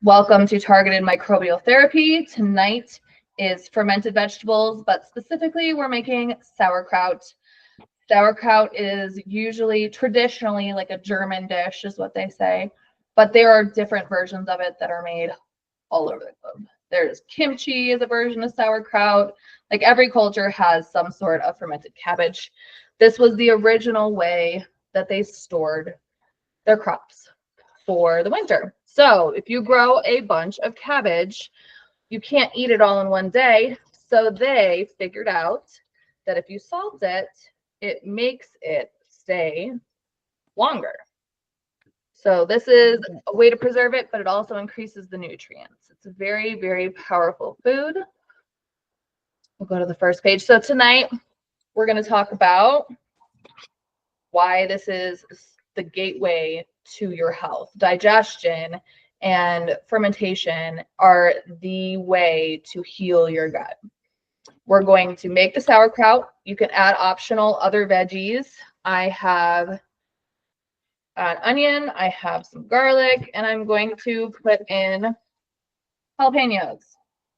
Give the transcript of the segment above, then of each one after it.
Welcome to Targeted Microbial Therapy. Tonight is fermented vegetables, but specifically we're making sauerkraut. Sauerkraut is traditionally like a German dish is what they say, but there are different versions of it that are made all over the globe. There's kimchi as a version of sauerkraut. Like every culture has some sort of fermented cabbage. This was the original way that they stored their crops for the winter. So if you grow a bunch of cabbage, you can't eat it all in one day. So they figured out that if you salt it, it makes it stay longer. So this is a way to preserve it, but it also increases the nutrients. It's a very, very powerful food. We'll go to the first page. So tonight we're going to talk about why this is the gateway to your health. Digestion and fermentation are the way to heal your gut. We're going to make the sauerkraut. You can add optional other veggies. I have an onion, I have some garlic, and I'm going to put in jalapeños.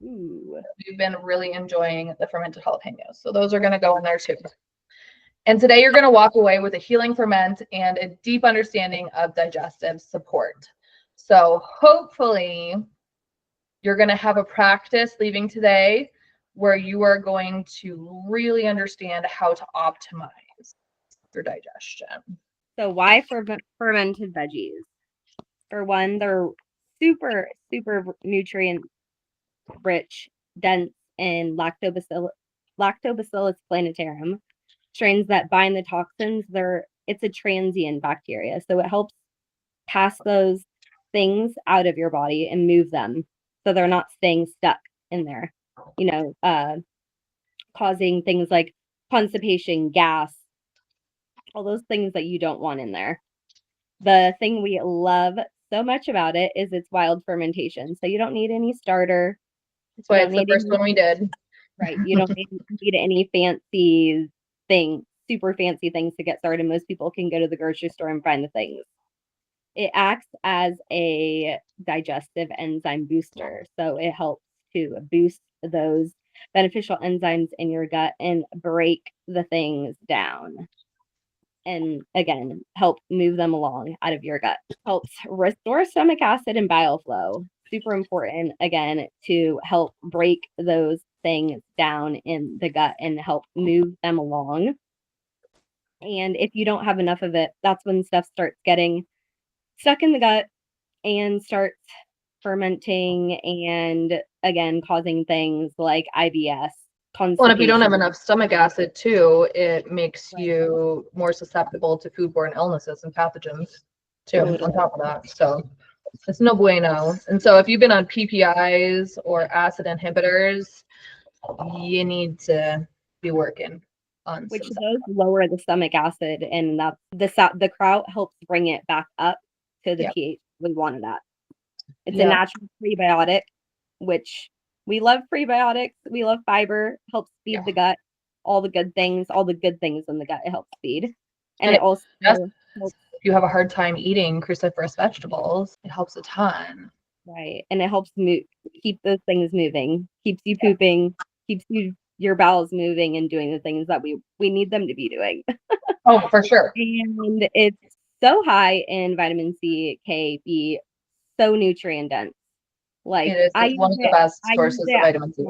Ooh. We've been really enjoying the fermented jalapeños, so those are going to go in there too. And today you're going to walk away with a healing ferment and a deep understanding of digestive support. So hopefully you're going to have a practice leaving today where you are going to really understand how to optimize your digestion. So why fermented veggies? For one, they're super, super nutrient rich, dense in lactobacillus plantarum, strains that bind the toxins. It's a transient bacteria, so it helps pass those things out of your body and move them so they're not staying stuck in there, causing things like constipation, gas, all those things that you don't want in there. The thing we love so much about it is its wild fermentation. So you don't need any starter. That's why it's the first one we did. Right. You don't need any super fancy things to get started. Most people can go to the grocery store and find the things. It acts as a digestive enzyme booster. So it helps to boost those beneficial enzymes in your gut and break the things down. And again, help move them along out of your gut. Helps restore stomach acid and bile flow. Super important, again, to help break those things down in the gut and help move them along. And if you don't have enough of it, that's when stuff starts getting stuck in the gut and starts fermenting and, again, causing things like IBS. Well, if you don't have enough stomach acid too, it makes you more susceptible to foodborne illnesses and pathogens too, on top of that. So it's no bueno. And so if you've been on PPIs or acid inhibitors, you need to be working on which those lower the stomach acid, and the kraut helps bring it back up to the pH we want it at. It's a natural prebiotic, which we love prebiotics. We love fiber, helps feed the gut, all the good things in the gut, it helps feed. And it also helps. If you have a hard time eating cruciferous vegetables, it helps a ton. Right. And it helps keep those things moving, keeps you pooping, keeps your bowels moving and doing the things that we need them to be doing. Oh, for sure. And it's so high in vitamin C, K, B, so nutrient dense. Like it is one of the best sources of vitamin C.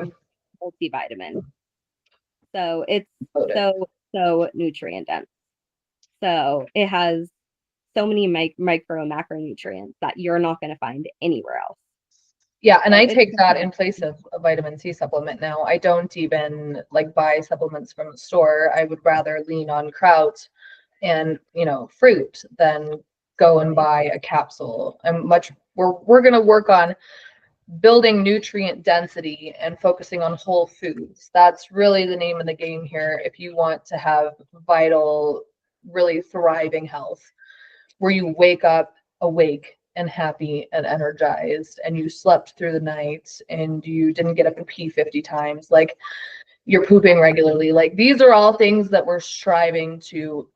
Multivitamin. So it's so nutrient dense. So it has so many micro and macronutrients that you're not going to find anywhere else. Yeah, and I take that in place of a vitamin C supplement now. I don't even buy supplements from the store. I would rather lean on kraut and fruit than go and buy a capsule. We're going to work on building nutrient density and focusing on whole foods. That's really the name of the game here if you want to have vital, really thriving health, where you wake up awake and happy and energized, and you slept through the night and you didn't get up and pee 50 times, you're pooping regularly. These are all things that we're striving to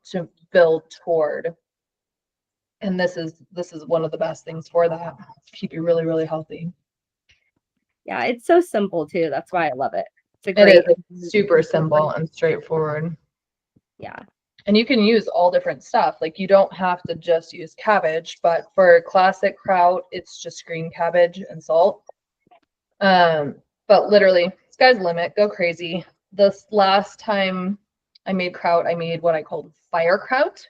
build toward. And this is one of the best things for that. Keep you really, really healthy. Yeah, it's so simple too. That's why I love it. It's super simple and straightforward. Yeah. And you can use all different stuff. Like you don't have to just use cabbage, but for classic kraut, it's just green cabbage and salt. But literally, sky's the limit. Go crazy. This last time I made kraut, I made what I called fire kraut,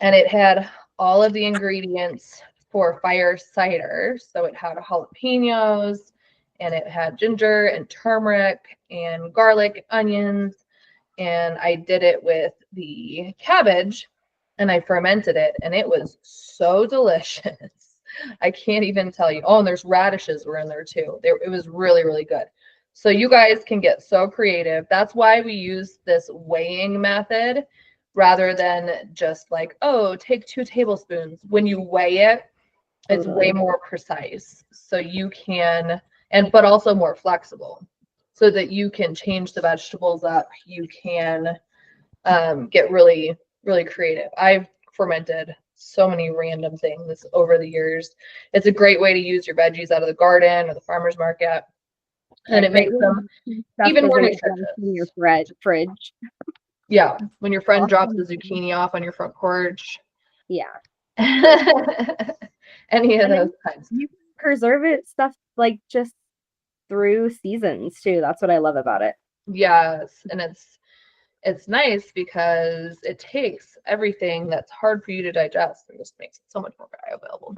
and it had all of the ingredients for fire cider. So it had jalapeños, and it had ginger and turmeric and garlic, onions, and I did it with the cabbage and I fermented it, and it was so delicious. I can't even tell you. Oh, and there's radishes were in there too. It was really, really good. So you guys can get so creative. That's why we use this weighing method rather than just like, oh, take 2 tablespoons. When you weigh it, it's way more precise. So you can, but also more flexible so that you can change the vegetables up. You can get really, really creative. I've fermented so many random things over the years. It's a great way to use your veggies out of the garden or the farmer's market. And it makes them even more nutritious. In your fridge. Yeah, when your friend drops the zucchini off on your front porch. Yeah. Any of those kinds. You can preserve it stuff like just through seasons too. That's what I love about it. Yes, and it's nice because it takes everything that's hard for you to digest and just makes it so much more bioavailable.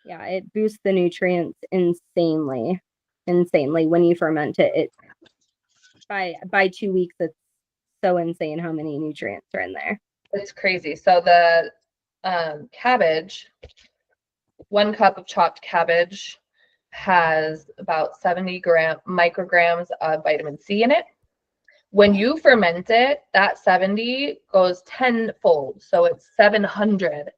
Yeah, it boosts the nutrients insanely when you ferment it. It by 2 weeks, it's so insane how many nutrients are in there. It's crazy. So the cabbage, 1 cup of chopped cabbage has about 70 micrograms of vitamin C in it. When you ferment it, that 70 goes tenfold. So it's 700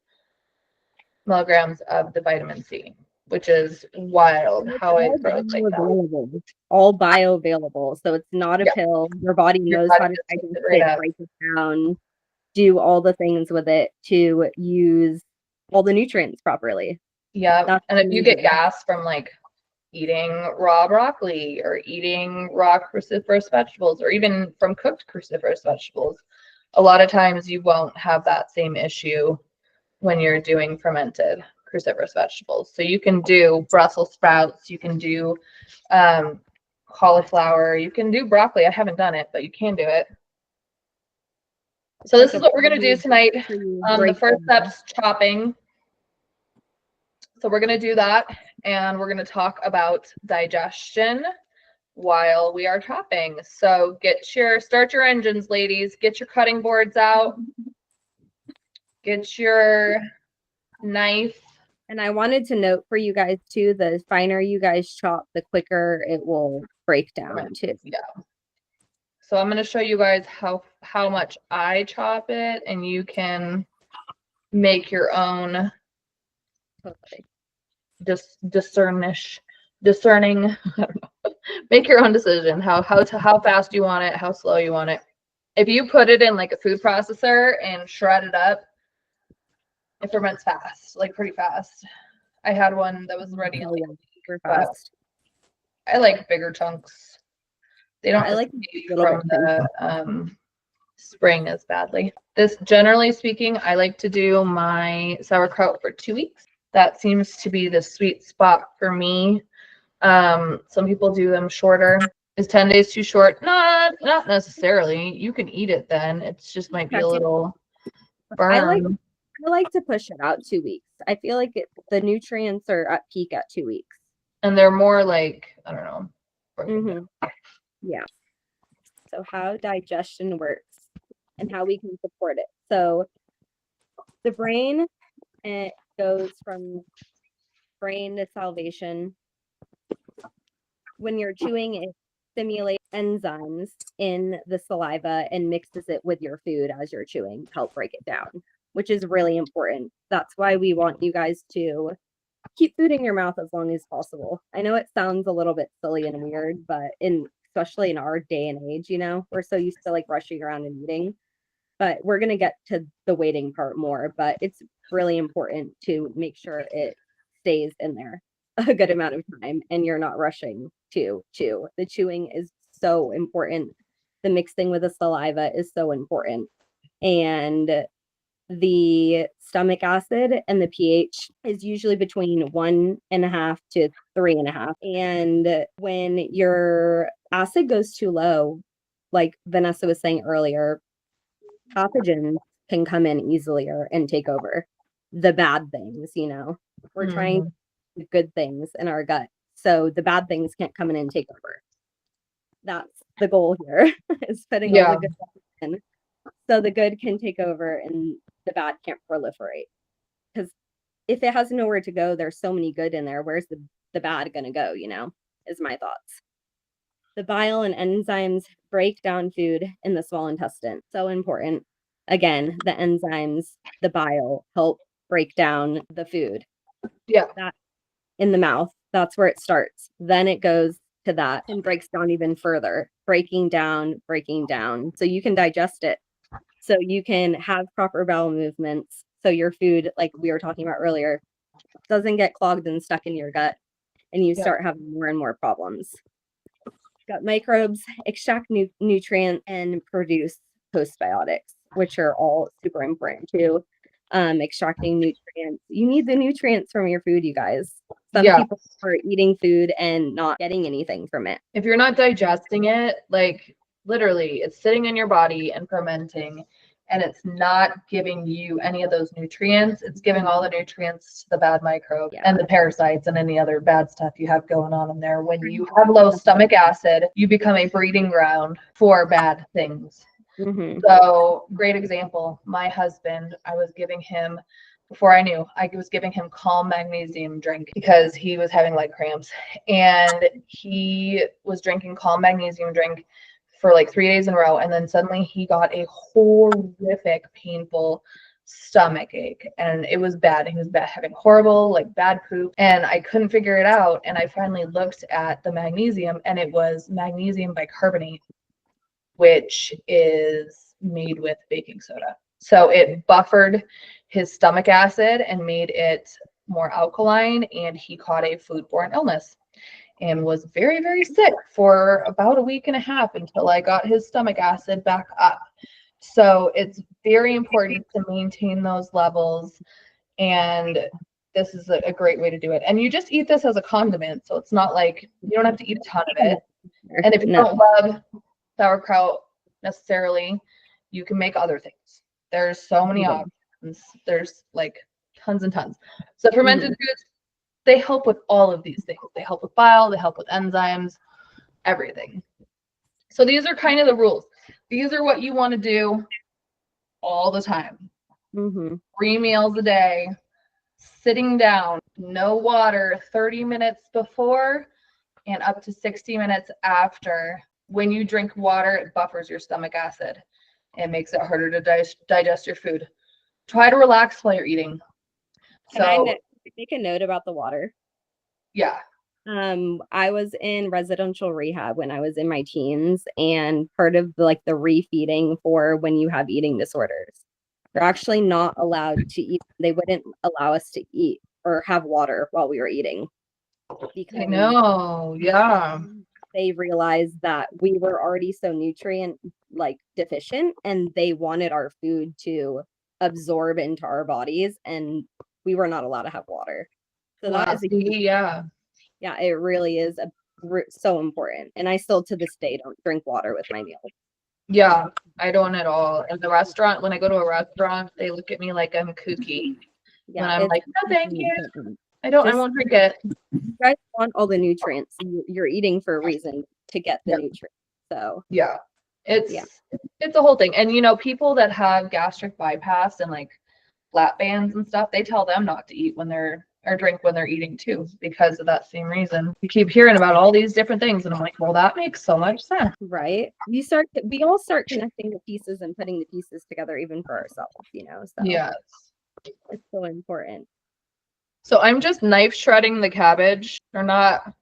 milligrams of the vitamin C, which is wild how it grows like that. All bioavailable. So it's not a pill. Your body knows how to digest it, break it down, do all the things with it to use all the nutrients properly. Yeah. And if you get gas from like eating raw broccoli or eating raw cruciferous vegetables or even from cooked cruciferous vegetables, a lot of times you won't have that same issue when you're doing fermented cruciferous vegetables. So you can do Brussels sprouts, you can do cauliflower, you can do broccoli. I haven't done it, but you can do it. So this is what we're going to do tonight. The first step's chopping. So we're going to do that, and we're going to talk about digestion while we are chopping. So start your engines, ladies. Get your cutting boards out. Get your knife. And I wanted to note for you guys too, the finer you guys chop, the quicker it will break down too. Yeah. So I'm going to show you guys how much I chop it, and you can make your own discerning. I don't know. Make your own decision how fast you want it, how slow you want it. If you put it in like a food processor and shred it up, it ferments fast, like pretty fast. I had one that was ready super fast. I like bigger chunks. They don't I like from the spring as badly. This, generally speaking, I like to do my sauerkraut for 2 weeks. That seems to be the sweet spot for me. Some people do them shorter. Is 10 days too short? Not necessarily. You can eat it then. It just might be a little burn. I like to push it out 2 weeks. I feel like the nutrients are at peak at 2 weeks. And they're more like, I don't know. Mm-hmm. Yeah. So how digestion works and how we can support it. So the brain, it goes from brain to salivation. When you're chewing, it stimulates enzymes in the saliva and mixes it with your food as you're chewing to help break it down, which is really important. That's why we want you guys to keep food in your mouth as long as possible. I know it sounds a little bit silly and weird, but especially in our day and age, we're so used to like rushing around and eating. But we're going to get to the waiting part more, but it's really important to make sure it stays in there a good amount of time and you're not rushing to chew. The chewing is so important. The mixing with the saliva is so important. And the stomach acid and the pH is usually between 1.5 to 3.5. And when your acid goes too low, like Vanessa was saying earlier, pathogens can come in easier and take over the bad things, you know. We're trying to do good things in our gut. So the bad things can't come in and take over. That's the goal here is putting all the good stuff in. So the good can take over and the bad can't proliferate. Because if it has nowhere to go, there's so many good in there. Where's the bad going to go, you know, is my thoughts. The bile and enzymes break down food in the small intestine. So important. Again, the enzymes, the bile help break down the food. Yeah. That in the mouth, that's where it starts. Then it goes to that and breaks down even further, breaking down. So you can digest it. So you can have proper bowel movements. So your food, like we were talking about earlier, doesn't get clogged and stuck in your gut and you start having more and more problems. Gut microbes extract nutrients and produce postbiotics, which are all super important too. Extracting nutrients. You need the nutrients from your food, you guys. Some people are eating food and not getting anything from it. If you're not digesting it, like literally it's sitting in your body and fermenting and it's not giving you any of those nutrients. It's giving all the nutrients to the bad microbes and the parasites and any other bad stuff you have going on in there. When you have low stomach acid, you become a breeding ground for bad things. So great example, my husband, I was giving him, before I knew, I was giving him calm magnesium drink because he was having leg cramps, and he was drinking calm magnesium drink for like 3 days in a row, and then suddenly he got a horrific, painful stomach ache, and it was bad. He was having horrible, like bad poop, and I couldn't figure it out, and I finally looked at the magnesium, and it was magnesium bicarbonate, which is made with baking soda. So it buffered his stomach acid and made it more alkaline, and he caught a foodborne illness and was very, very sick for about a week and a half until I got his stomach acid back up. So it's very important to maintain those levels, and this is a great way to do it. And you just eat this as a condiment, so it's not like you don't have to eat a ton of it. And if you don't love sauerkraut necessarily, you can make other things. There's so many options. There's like tons and tons. So fermented foods, they help with all of these things. They help with bile, they help with enzymes, everything. So these are kind of the rules. These are what you want to do all the time. 3 meals a day, sitting down, no water 30 minutes before and up to 60 minutes after. When you drink water, it buffers your stomach acid and makes it harder to digest your food. Try to relax while you're eating. Can I make a note about the water? Yeah. I was in residential rehab when I was in my teens, and part of the refeeding for when you have eating disorders, they're actually not allowed to eat. They wouldn't allow us to eat or have water while we were eating. Because I know, yeah. They realized that we were already so nutrient deficient, and they wanted our food to absorb into our bodies, and we were not allowed to have water. So that is yeah, it really is so important. And I still to this day don't drink water with my meals. Yeah, I don't at all. In the restaurant, when I go to a restaurant, they look at me like I'm kooky. Yeah, and I'm like, no, thank you. I won't drink it. You guys want all the nutrients. You're eating for a reason to get the nutrients. So yeah, it's a whole thing. And people that have gastric bypass and like lap bands and stuff, they tell them not to eat or drink when they're eating too, because of that same reason. You keep hearing about all these different things, and I'm like, well, that makes so much sense. Right. We all start connecting the pieces and putting the pieces together, even for ourselves, so yes, it's so important. So I'm just knife shredding the cabbage. They're not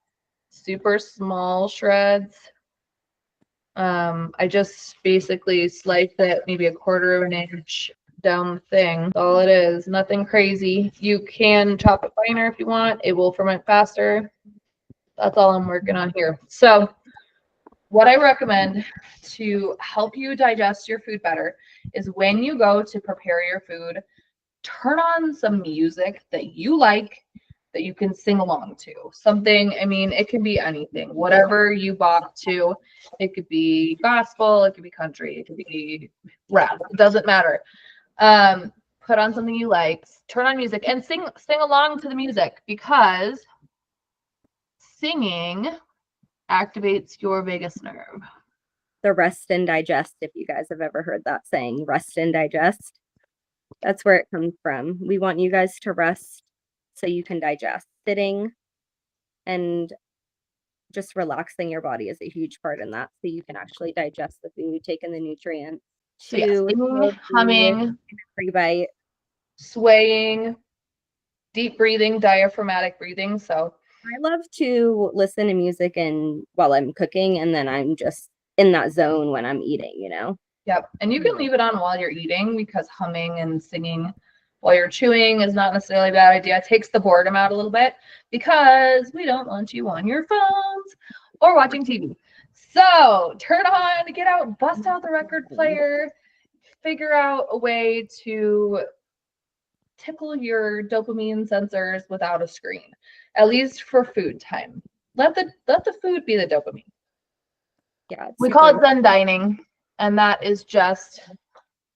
super small shreds. I just basically slice it maybe a quarter of an inch down the thing. That's all it is. Nothing crazy. You can chop it finer if you want. It will ferment faster. That's all I'm working on here. So what I recommend to help you digest your food better is when you go to prepare your food, turn on some music that you like that you can sing along to. Something, I mean, it can be anything, whatever you bop to. It could be gospel, it could be country, it could be rap. It doesn't matter. Put on something you like, turn on music and sing along to the music, because singing activates your vagus nerve. The rest and digest, if you guys have ever heard that saying, rest and digest. That's where it comes from. We want you guys to rest so you can digest. Sitting and just relaxing your body is a huge part in that, so you can actually digest the food, take in the nutrients. So yes, humming, pre-bite, swaying, deep breathing, diaphragmatic breathing. So I love to listen to music and while I'm cooking, and then I'm just in that zone when I'm eating, you know? Yep. And you can leave it on while you're eating, because humming and singing while you're chewing is not necessarily a bad idea. It takes the boredom out a little bit, because we don't want you on your phones or watching TV. So turn on, get out, bust out the record player, figure out a way to tickle your dopamine sensors without a screen, at least for food time. Let the food be the dopamine. Yeah. We call it Zen dining, and that is just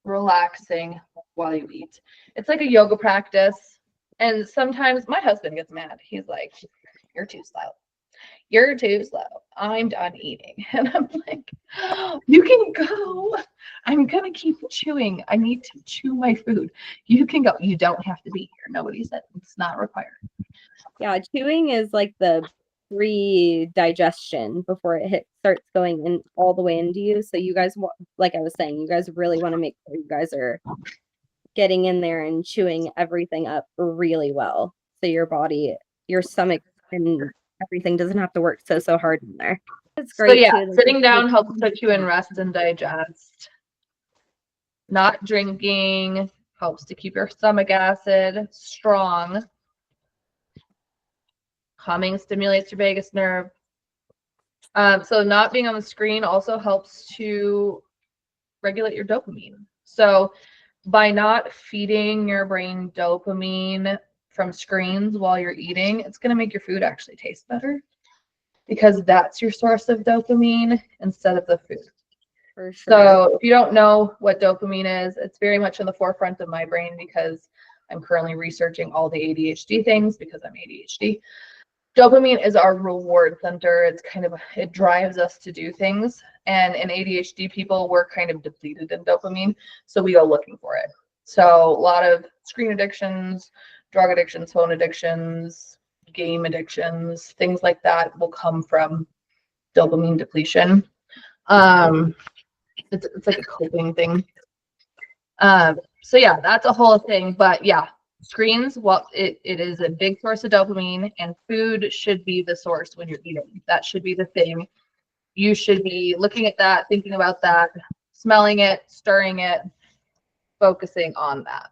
relaxing while you eat. It's like a yoga practice. And sometimes my husband gets mad. He's like, "You're too slow. You're too slow. I'm done eating." And I'm like, "Oh, you can go. I'm gonna keep chewing. I need to chew my food. You can go. You don't have to be here. Nobody said it's not required." Yeah, chewing is like the pre-digestion before it starts going in all the way into you. So you guys, like I was saying, you guys really want to make sure you guys are getting in there and chewing everything up really well, so your body, your stomach, and everything doesn't have to work so hard in there. It's great. So yeah, sitting down helps put you in rest and digest. Not drinking helps to keep your stomach acid strong. Humming stimulates your vagus nerve. So not being on the screen also helps to regulate your dopamine. So by not feeding your brain dopamine from screens while you're eating, it's going to make your food actually taste better, because that's your source of dopamine instead of the food. For sure. So if you don't know what dopamine is, it's very much in the forefront of my brain, because I'm currently researching all the ADHD things, because I'm ADHD. Dopamine is our reward center. It's kind of, it drives us to do things. And in ADHD people, we're kind of depleted in dopamine, so we go looking for it. So a lot of screen addictions, drug addictions, phone addictions, game addictions, things like that will come from dopamine depletion. It's like a coping thing. So yeah, that's a whole thing. But yeah, screens, well, it is a big source of dopamine, and food should be the source when you're eating. That should be the thing. You should be looking at that, thinking about that, smelling it, stirring it, focusing on that.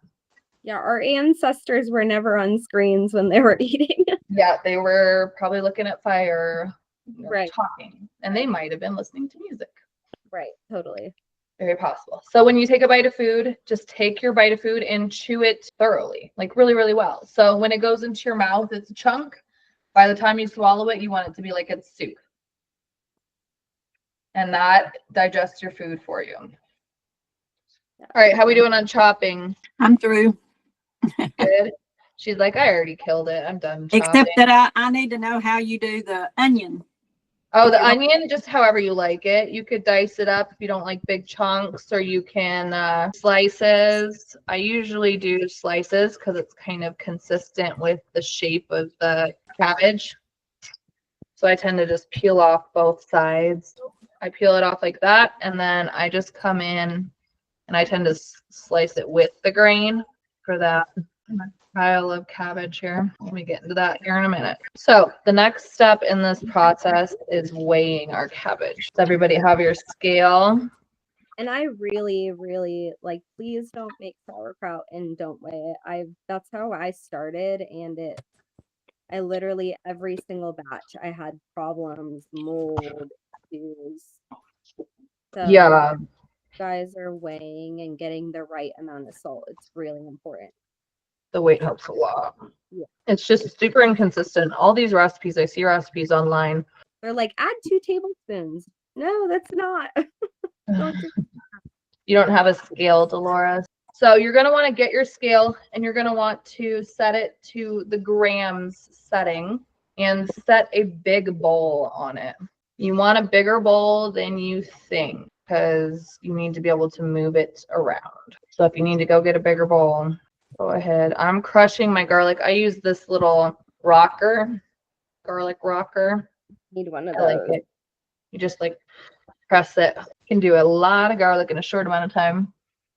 Yeah, our ancestors were never on screens when they were eating. Yeah, they were probably looking at fire, right, talking, and they might have been listening to music. Right, totally. Very possible. So when you take a bite of food, just take your bite of food and chew it thoroughly, like really, really well. So when it goes into your mouth, it's a chunk. By the time you swallow it, you want it to be like it's soup. And that digests your food for you. All right, how we doing on chopping? I'm through. Good. She's like, I already killed it. I'm done chopping. Except that I need to know how you do the onion. Oh, the onion, just however you like it. You could dice it up if you don't like big chunks, or you can slices. I usually do slices because it's kind of consistent with the shape of the cabbage. So I tend to just peel off both sides. I peel it off like that, and then I just come in and I tend to slice it with the grain for that I love cabbage here. Let me get into that here in a minute. So the next step in this process is weighing our cabbage. Does everybody have your scale? And I really, really like, please don't make sauerkraut and don't weigh it. That's how I started, and I literally every single batch I had problems, mold, issues. So Yeah, guys are weighing and getting the right amount of salt. It's really important. the weight helps a lot. Yeah. It's just super inconsistent. All these recipes, I see recipes online. They're like, add 2 tablespoons. No, that's not. Don't do- You don't have a scale, Dolores. So you're going to want to get your scale and you're going to want to set it to the grams setting and set a big bowl on it. You want a bigger bowl than you think because you need to be able to move it around. So if you need to go get a bigger bowl, go ahead. I'm crushing my garlic. I use this little rocker, garlic rocker. Need one of I like those. it. You just like press it. You can do a lot of garlic in a short amount of time.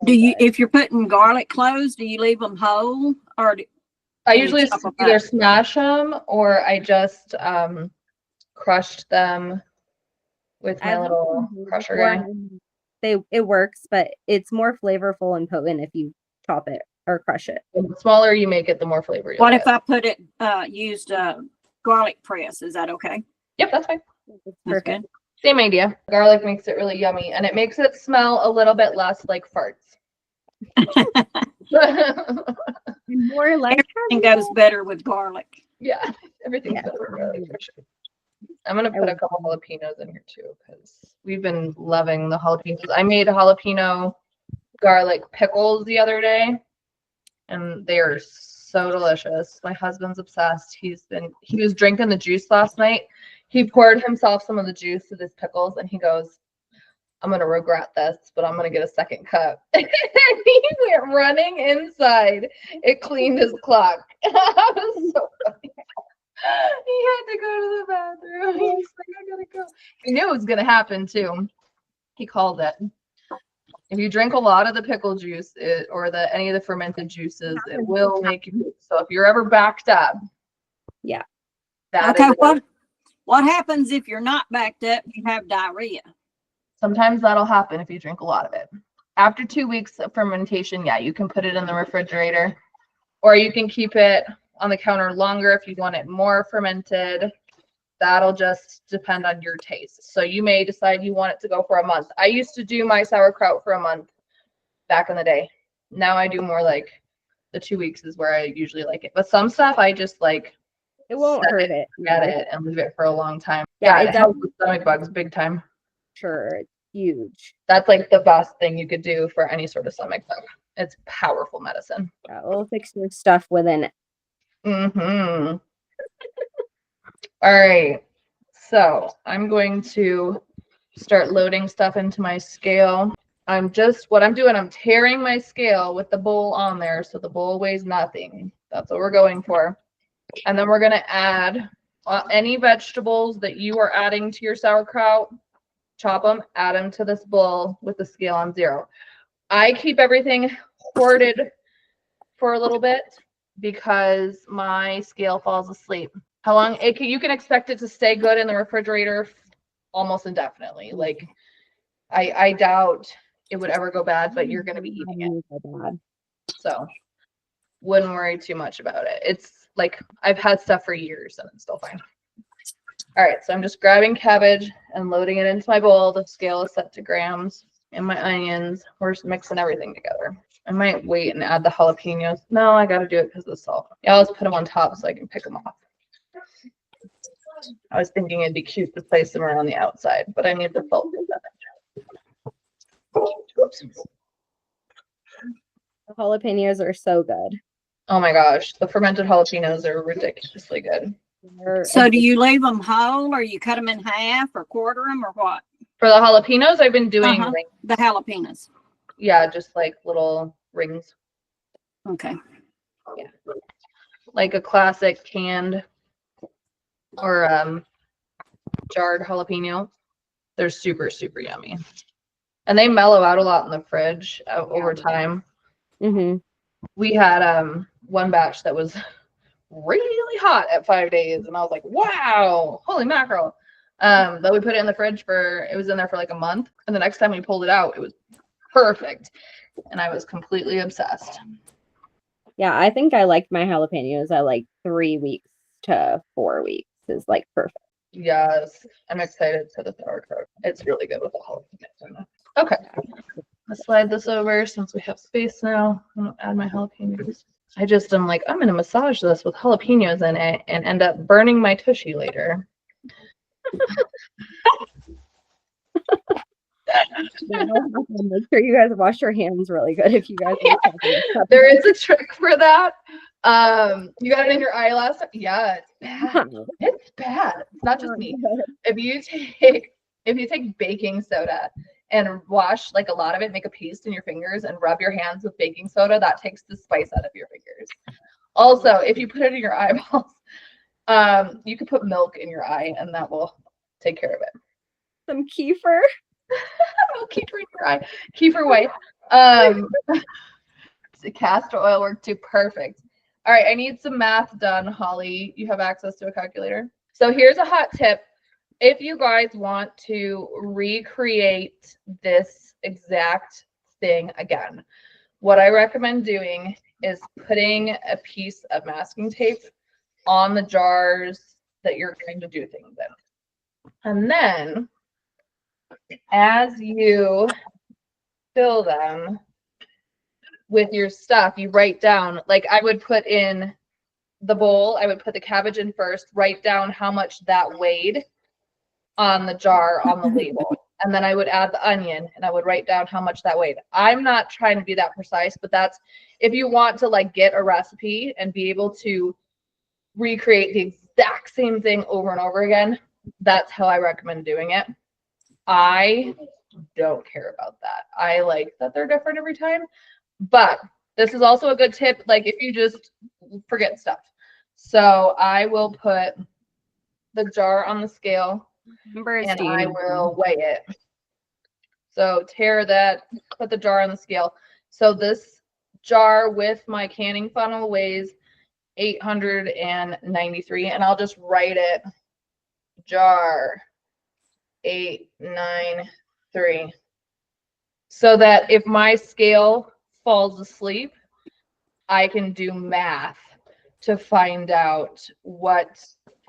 Do you, if you're putting garlic cloves, do you leave them whole or I you usually chop 'em either up? smash them or I just crushed them with my I've little used crusher before, guy. and it works, but it's more flavorful and potent if you chop it or crush it. The smaller you make it, the more flavor you'll What get. if I put it, used garlic press? Is that okay? Yep, that's fine. It's That's perfect. good. Same idea. Garlic makes it really yummy and it makes it smell a little bit less like farts. And more like It goes better with garlic. Yeah, everything's Yeah. better with garlic for sure. I'm gonna put a couple jalapenos in here too because we've been loving the jalapenos. I made jalapeno garlic pickles the other day and they are so delicious. My husband's obsessed. He was drinking the juice last night. He poured himself some of the juice of his pickles and he goes, I'm gonna regret this, but I'm gonna get a second cup. And he went running inside. It cleaned his clock. That was so funny. He had to go to the bathroom. He's like, I gotta go. He knew it was gonna happen too. He called it. If you drink a lot of the pickle juice or any of the fermented juices, it will make you poop. So if you're ever backed up, Yeah. that Okay, is what happens if you're not backed up? You have diarrhea. sometimes that'll happen if you drink a lot of it. After 2 weeks of fermentation, yeah, you can put it in the refrigerator or you can keep it on the counter longer if you want it more fermented. That'll just depend on your taste. So you may decide you want it to go for a month. I used to do my sauerkraut for a month back in the day. Now I do more like the 2 weeks is where I usually like it. But some stuff I just like It won't set hurt it. at it and leave it for a long time. Yeah, Yeah, it it helps with stomach bugs big time. Sure, it's huge. That's like the best thing you could do for any sort of stomach bug. It's powerful medicine. Yeah, it'll fix your stuff within Mm-hmm. All right. So I'm going to start loading stuff into my scale. I'm tearing my scale with the bowl on there. So the bowl weighs nothing. That's what we're going for. And then we're going to add any vegetables that you are adding to your sauerkraut, chop them, add them to this bowl with the scale on 0. I keep everything hoarded for a little bit because my scale falls asleep. How long? You can expect it to stay good in the refrigerator almost indefinitely. Like, I doubt it would ever go bad, but you're going to be eating it. So wouldn't worry too much about it. It's like I've had stuff for years and it's still fine. All right, so I'm just grabbing cabbage and loading it into my bowl. The scale is set to grams. And my onions, we're just mixing everything together. I might wait and add the jalapenos. No, I got to do it because of the salt. Yeah, I'll just put them on top so I can pick them off. I was thinking it'd be cute to place them around the outside, but I need the salt. Oops. The jalapenos are so good. Oh my gosh, the fermented jalapenos are ridiculously good. So do you leave them whole or you cut them in half or quarter them or what? For the jalapenos, I've been doing Uh-huh. like, The jalapenos. yeah, just like little rings. Okay. Yeah. Like a classic canned or jarred jalapeno. They're super, super yummy. And they mellow out a lot in the fridge over time. Mm-hmm. We had one batch that was really hot at 5 days, and I was like, wow, holy mackerel. But we put it in the fridge it was in there for like a month, and the next time we pulled it out, it was perfect, and I was completely obsessed. Yeah, I think I like my jalapenos at like 3 weeks to 4 weeks is like perfect. Yes, I'm excited for the sauerkraut. It's really good with the jalapeno. Okay, let's slide this over since we have space now. I'm gonna add my jalapenos. I just am like, I'm gonna massage this with jalapenos in it and end up burning my tushy later. Make sure you guys wash your hands really good if you guys There is a trick for that. You got it in your eye last time? Yeah, it's bad. It's bad. It's not just me. If you take baking soda and wash like a lot of it, make a paste in your fingers and rub your hands with baking soda, that takes the spice out of your fingers. Also, if you put it in your eyeballs, you can put milk in your eye and that will take care of it. Some kefir. Kefir in your eye. Kefir white. Castor oil worked too. Perfect. All right, I need some math done, Holly. You have access to a calculator. So here's a hot tip. If you guys want to recreate this exact thing again, what I recommend doing is putting a piece of masking tape on the jars that you're going to do things in. And then as you fill them with your stuff, you write down, like I would put in the bowl, I would put the cabbage in first, write down how much that weighed on the jar on the label. And then I would add the onion and I would write down how much that weighed. I'm not trying to be that precise, but that's if you want to like get a recipe and be able to recreate the exact same thing over and over again, that's how I recommend doing it. I don't care about that. I like that they're different every time, but this is also a good tip, like if you just forget stuff. So I will put the jar on the scale and I will weigh it. So tear that, put the jar on the scale. So this jar with my canning funnel weighs 893, and I'll just write it, jar 893, so that if my scale falls asleep, I can do math to find out what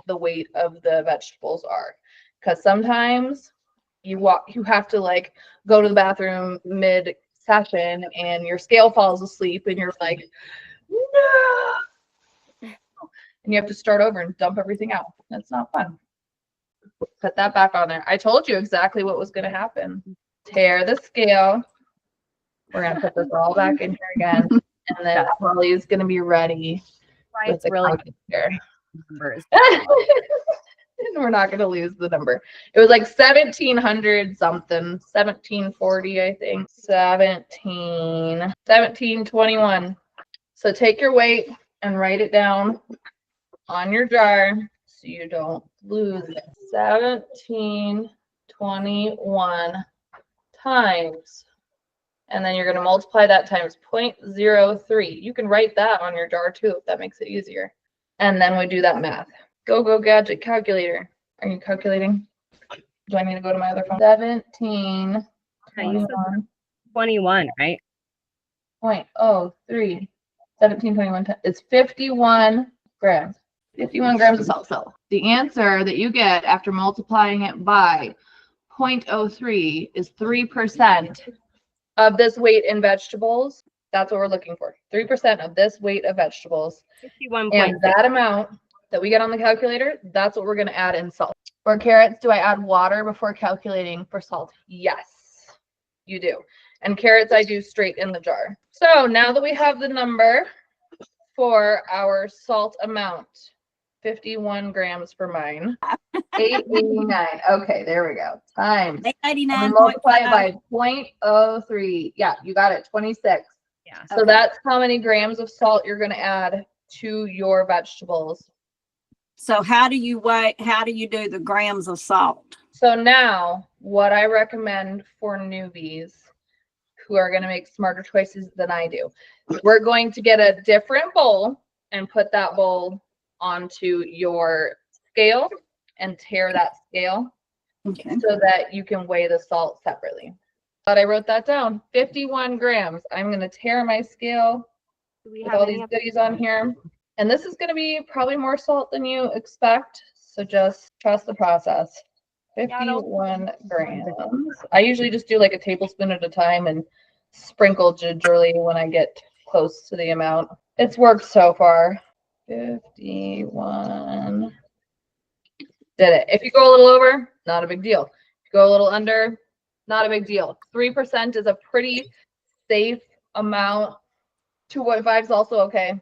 the weight of the vegetables are. Because sometimes you have to like go to the bathroom mid session and your scale falls asleep and you're like, no, and you have to start over and dump everything out. That's not fun. Put that back on there. I told you exactly what was going to happen. Tear the scale. We're going to put this all back in here again. And then Holly is going to be ready with the calculator. And we're not going to lose the number. It was like 1700 something, 1740, I think. 1721. So take your weight and write it down on your jar so you don't lose it. 1721 times, and then you're going to multiply that times 0.03. You can write that on your jar too if that makes it easier. And then we do that math. Go gadget calculator. Are you calculating? Do I need to go to my other phone? 21, right? 0.03. 1721 it's 51 grams. 51 grams of salt. So the answer that you get after multiplying it by 0.03 is 3% of this weight in vegetables. That's what we're looking for. 3% of this weight of vegetables. 51. And that amount that we get on the calculator, that's what we're going to add in salt. For carrots, do I add water before calculating for salt? Yes, you do. And carrots, I do straight in the jar. So now that we have the number for our salt amount, 51 grams for mine. 889. Okay, there we go. Times. 889. Multiply it by 0.03. Yeah, you got it. 26. Yeah. So that's how many grams of salt you're going to add to your vegetables. So how do you do the grams of salt? So now what I recommend for newbies who are going to make smarter choices than I do. We're going to get a different bowl and put that bowl onto your scale and tare that scale so that you can weigh the salt separately. But I wrote that down, 51 grams. I'm going to tare my scale with all these goodies on here. And this is going to be probably more salt than you expect. So just trust the process. 51 grams. I usually just do like a tablespoon at a time and sprinkle gingerly when I get close to the amount. It's worked so far. 51. Did it. If you go a little over, not a big deal. If you go a little under, not a big deal. 3% is a pretty safe amount. 2.5 is also okay.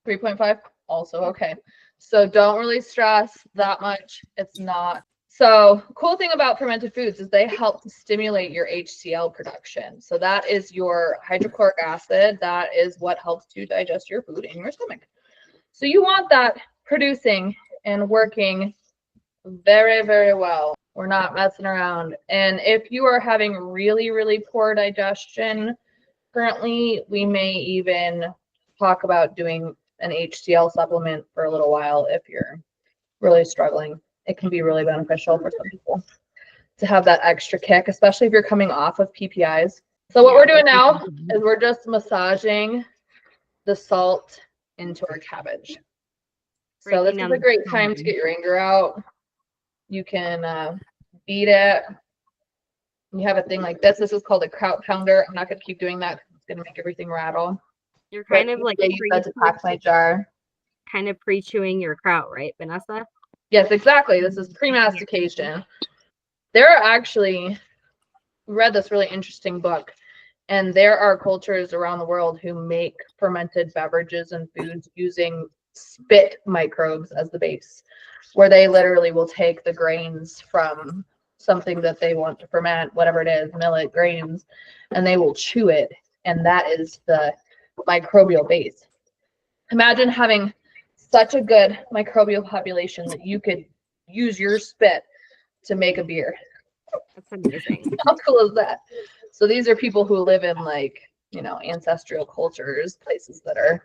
3.5, also okay. So don't really stress that much. It's not. So cool thing about fermented foods is they help to stimulate your HCl production. So that is your hydrochloric acid. That is what helps to digest your food in your stomach. So you want that producing and working very, very well. We're not messing around. And if you are having really, really poor digestion currently, we may even talk about doing an HCl supplement for a little while if you're really struggling. It can be really beneficial for some people to have that extra kick, especially if you're coming off of PPIs. So what we're doing now is we're just massaging the salt into our cabbage. So this is a great time to get your anger out. You can beat it. You have a thing like this. This is called a kraut pounder. I'm not going to keep doing that because it's going to make everything rattle. You're kind of like to pack my jar. Kind of pre-chewing your kraut, right, Vanessa? Yes, exactly. This is pre-mastication. There are actually, we read this really interesting book, and there are cultures around the world who make fermented beverages and foods using spit microbes as the base, where they literally will take the grains from something that they want to ferment, whatever it is, millet, grains, and they will chew it, and that is the microbial base. Imagine having such a good microbial population that you could use your spit to make a beer. That's amazing. How cool is that? So these are people who live in like, you know, ancestral cultures, places that are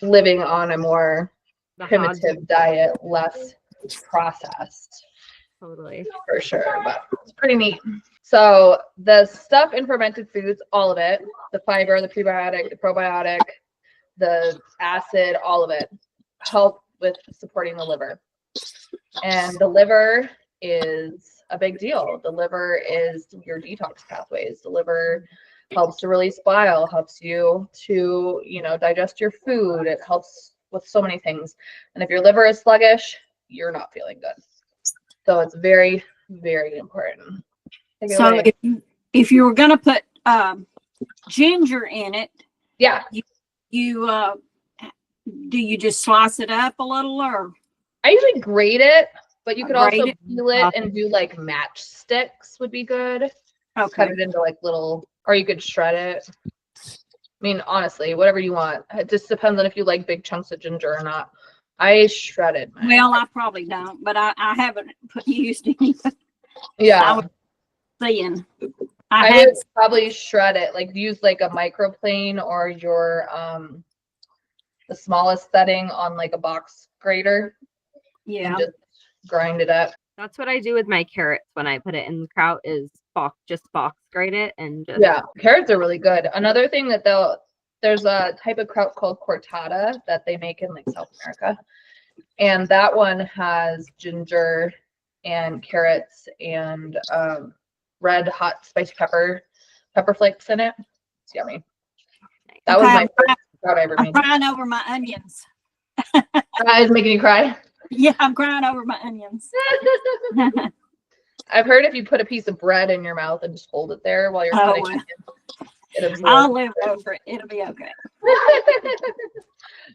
living on a more primitive diet, less processed. Totally. For sure, but it's pretty neat. So the stuff in fermented foods, all of it, the fiber, the prebiotic, the probiotic, the acid, all of it, help with supporting the liver. And the liver is a big deal. The liver is your detox pathways. The liver helps to release bile, helps you to, you know, digest your food. It helps with so many things. And if your liver is sluggish, you're not feeling good. So it's very, very important. So if you were going to put ginger in it, yeah, you do you just slice it up a little, or? I usually grate it, but you could also it? peel it and do like matchsticks would be good. Okay. Cut it into like little, or you could shred it. I mean, honestly, whatever you want. It just depends on if you like big chunks of ginger or not. I shredded mine. Well, I probably don't, but I haven't used any. Yeah. I was seeing. I would probably shred it, like use like a microplane or your the smallest setting on like a box grater. Yeah. And just grind it up. That's what I do with my carrots when I put it in the kraut is just box grate it and just. Yeah, carrots are really good. Another thing that there's a type of kraut called cortada that they make in like South America. And that one has ginger and carrots and red hot spicy pepper flakes in it. It's yummy. That was my first kraut I ever made. I'm crying over my onions. Is making you cry? Yeah, I'm crying over my onions. I've heard if you put a piece of bread in your mouth and just hold it there while you're cutting it, I'll live over it. It'll be okay.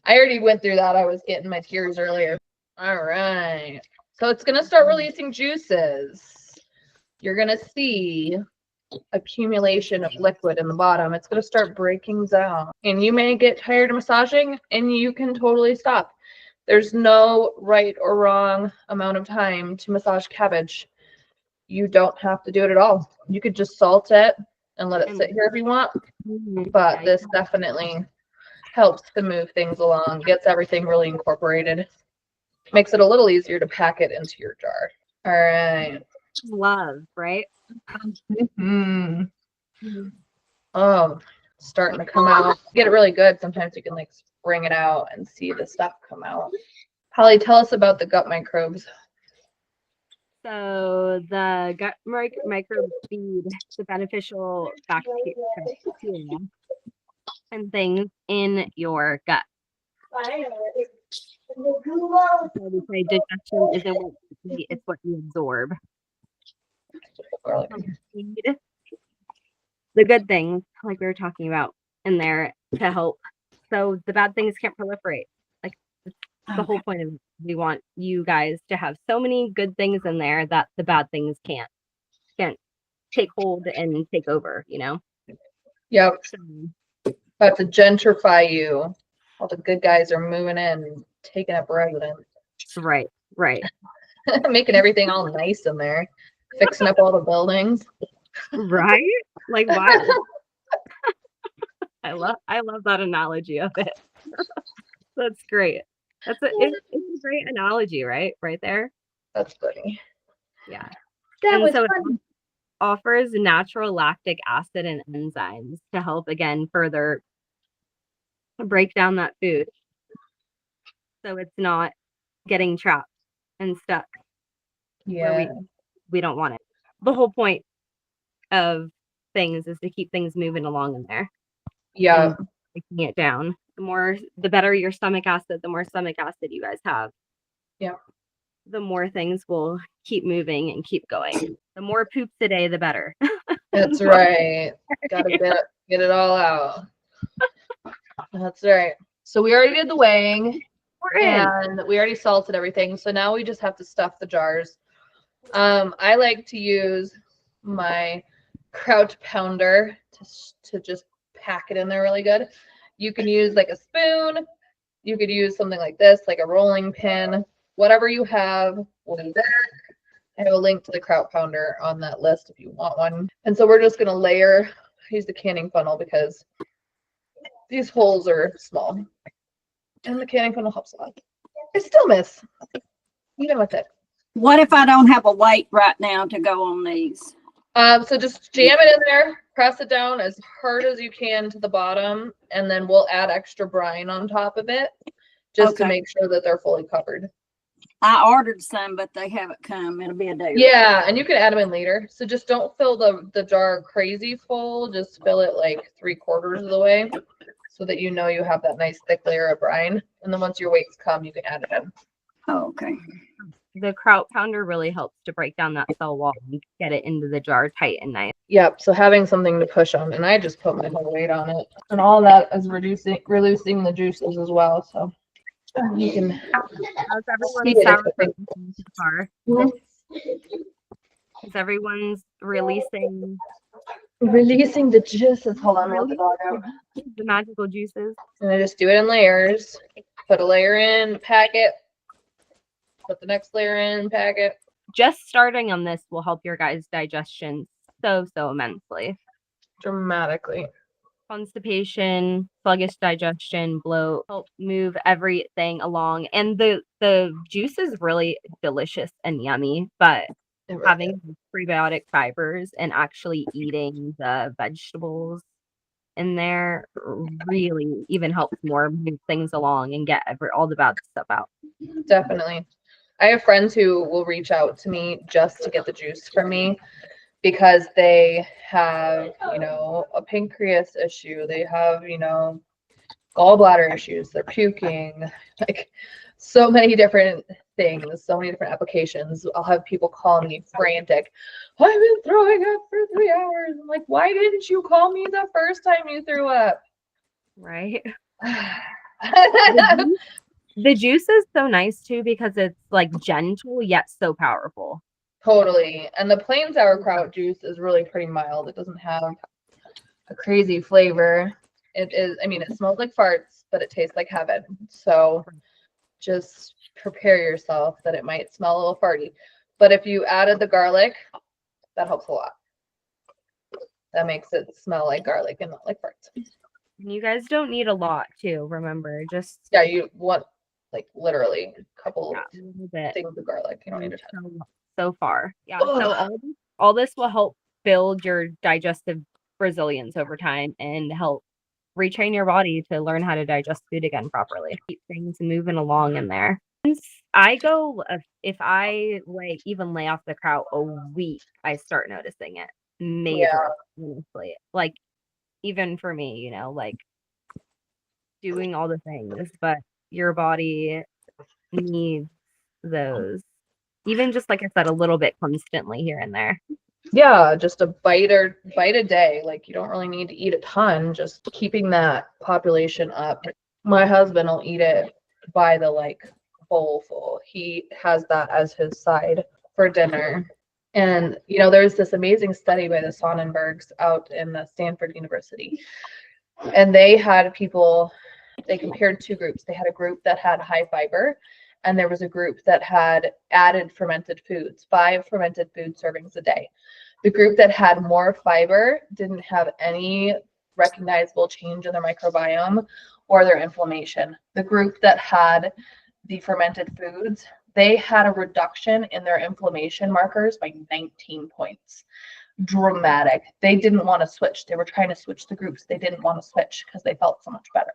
I already went through that. I was getting my tears earlier. All right. So it's going to start releasing juices. You're going to see accumulation of liquid in the bottom. It's going to start breaking down. And you may get tired of massaging and you can totally stop. There's no right or wrong amount of time to massage cabbage. You don't have to do it at all. You could just salt it and let it And- sit here if you want. Mhm. But Yeah, this definitely helps to move things along, gets everything really incorporated, makes it a little easier to pack it into your jar. All right. love, right? Mm. Oh, it's starting to come out. Get it really good. Sometimes you can like bring it out and see the stuff come out. Holly, tell us about the gut microbes. So the gut microbes feed the beneficial bacteria and things in your gut. So we say digestion isn't what you eat, it's what you absorb. Garlic. Feed the good things, like we were talking about, in there to help so the bad things can't proliferate. Like the whole point of it. We want you guys to have so many good things in there that the bad things can't take hold and take over, you know? Yep. So, About to gentrify you. All the good guys are moving in, taking up residence, right. making everything all nice in there, fixing up all the buildings. Right? Like why? I love that analogy of it. That's great. It's a great analogy, right? Right there. That's funny. Yeah. That And was so it funny. offers natural lactic acid and enzymes to help again further break down that food. So it's not getting trapped and stuck where Yeah. we don't want it. The whole point of things is to keep things moving along in there. Yeah. And breaking it down. The better your stomach acid, the more stomach acid you guys have. Yeah. The more things will keep moving and keep going. The more poops a day, the better. That's right. Gotta get it all out. That's right. So we already did the weighing We're in. and we already salted everything. So now we just have to stuff the jars. I like to use my kraut pounder to just pack it in there really good. You can use like a spoon. You could use something like this, like a rolling pin, whatever you have will do that. I have a link to the kraut pounder on that list if you want one. And so we're just going to layer, use the canning funnel because these holes are small. And the canning funnel helps a lot. I still miss, even with it. What if I don't have a weight right now to go on these? So just jam it in there, press it down as hard as you can to the bottom, and then we'll add extra brine on top of it just to Okay. make sure that they're fully covered. I ordered some, but they haven't come. It'll be a day. Yeah, and you can add them in later. So just don't fill the jar crazy full. Just fill it like 3/4 of the way so that you know you have that nice thick layer of brine. And then once your weights come, you can add it in. Oh, okay. The kraut pounder really helps to break down that cell wall and get it into the jar tight and nice. Yep, so having something to push on, and I just put my whole weight on it. And all that is releasing the juices as well. So you can How's everyone's see it if sauerkraut it so far? Is everyone's releasing releasing the juices. Hold on, let the dog out. the magical juices? And I just do it in layers. Put a layer in, pack it. Put the next layer in, pack it. Just starting on this will help your guys' digestion so immensely. Dramatically. Constipation, sluggish digestion, bloat, help move everything along. And the juice is really delicious and yummy, but It really having prebiotic fibers and actually eating the vegetables in there really even helps more move things along and get all the bad stuff out. Definitely. I have friends who will reach out to me just to get the juice from me because they have, a pancreas issue. They have, gallbladder issues. They're puking, like so many different things, so many different applications. I'll have people call me frantic. I've been throwing up for 3 hours. I'm like, why didn't you call me the first time you threw up? Right. The juice is so nice too because it's like gentle yet so powerful. Totally. And the plain sauerkraut juice is really pretty mild. It doesn't have a crazy flavor. It smells like farts, but it tastes like heaven. So just prepare yourself that it might smell a little farty. But if you added the garlic, that helps a lot. That makes it smell like garlic and not like farts. And you guys don't need a lot too, remember. Just Yeah, you want like literally a couple a little bit. things of garlic. You don't need a ton. So far. Yeah. Ugh. So all this will help build your digestive resilience over time and help retrain your body to learn how to digest food again properly. Keep things moving along in there. I go, if I even lay off the kraut a week, I start noticing it major, honestly. Like even for me, you know, like doing all the things, but your body needs those. Even just like I said, a little bit constantly here and there. Yeah, just a bite a day. Like you don't really need to eat a ton, just keeping that population up. My husband will eat it by the bowl full. He has that as his side for dinner. And you know, there's this amazing study by the Sonnenbergs out in the Stanford University. And they compared two groups. They had a group that had high fiber, and there was a group that had added fermented foods, 5 fermented food servings a day. The group that had more fiber didn't have any recognizable change in their microbiome or their inflammation. The group that had the fermented foods, they had a reduction in their inflammation markers by 19 points. Dramatic. They didn't want to switch. They were trying to switch the groups. They didn't want to switch because they felt so much better.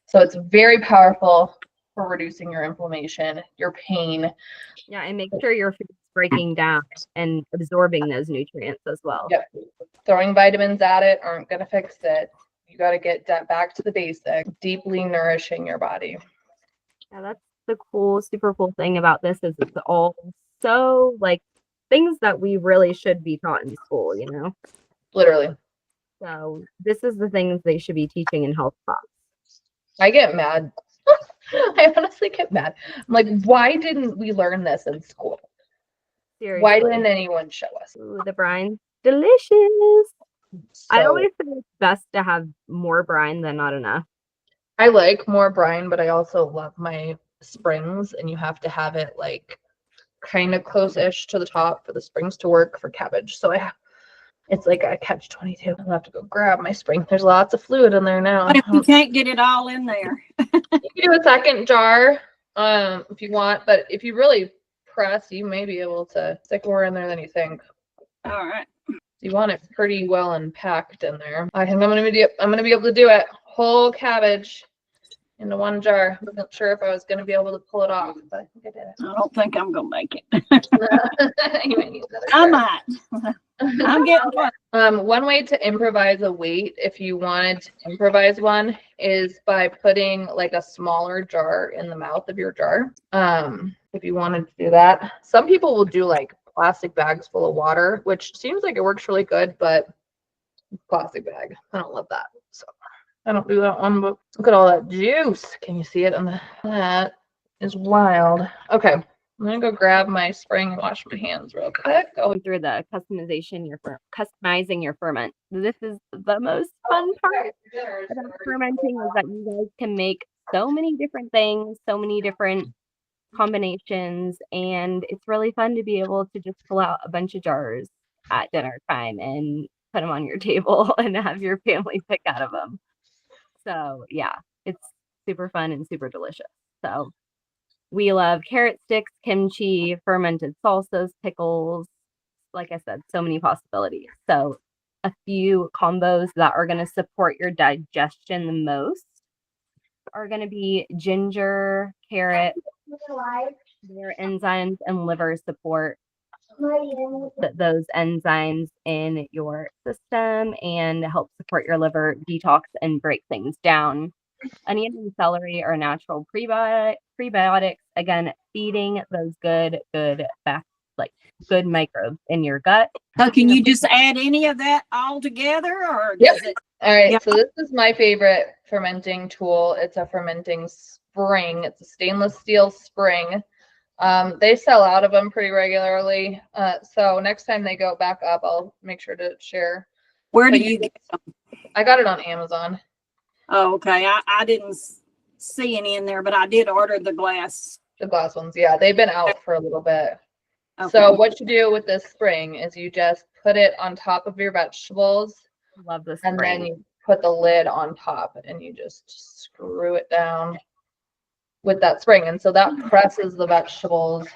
So it's very powerful for reducing your inflammation, your pain. Yeah, and make sure your food's breaking down and absorbing those nutrients as well. Yep. Throwing vitamins at it aren't going to fix it. You got to get back to the basics, deeply nourishing your body. Yeah, that's the super cool thing about this is it's all so things that we really should be taught in school, you know? Literally. So this is the things they should be teaching in health class. I get mad. I honestly get mad. I'm like, why didn't we learn this in school? Seriously. Why didn't anyone show us? Ooh, the brine. Delicious. So, I always say it's best to have more brine than not enough. I like more brine, but I also love my springs, and you have to have it kind of close-ish to the top for the springs to work for cabbage. So it's like a catch-22. I'll have to go grab my spring. There's lots of fluid in there now. But if you can't get it all in there. You can do a second jar if you want, but if you really press, you may be able to stick more in there than you think. All right. You want it pretty well unpacked in there. I think I'm gonna be able to do it. Whole cabbage into one jar. I wasn't sure if I was gonna be able to pull it off, but I think I did. I don't think I'm gonna make it. You might need another I jar. might. I'm getting one. One way to improvise a weight, if you wanted to improvise one, is by putting a smaller jar in the mouth of your jar. If you wanted to do that, some people will do plastic bags full of water, which seems like it works really good, but plastic bag, I don't love that. So I don't do that one, but look at all that juice. Can you see it on that is wild. Okay. I'm gonna go grab my spring and wash my hands real quick. Going through the customizing your ferment. This is the most fun part about fermenting is that you guys can make so many different things, so many different combinations, and it's really fun to be able to just pull out a bunch of jars at dinner time and put them on your table and have your family pick out of them. So yeah, it's super fun and super delicious. So we love carrot sticks, kimchi, fermented salsas, pickles. Like I said, so many possibilities. So a few combos that are going to support your digestion the most are going to be ginger, carrot, their enzymes and liver support those enzymes in your system and help support your liver detox and break things down. Onion and celery are natural prebiotics, again, feeding those good microbes in your gut. So can you just add any of that all together, or Yep. does it? All right, Yeah. so this is my favorite fermenting tool. It's a fermenting spring. It's a stainless steel spring. They sell out of them pretty regularly. So next time they go back up, I'll make sure to share. Where do But you get them? I got it on Amazon. Oh, okay. I didn't see any in there, but I did order the glass. The glass ones, yeah, they've been out for a little bit. So Okay. what you do with this spring is you just put it on top of your vegetables, Love this and then spring. you put the lid on top and you just screw it down with that spring. And so that presses the vegetables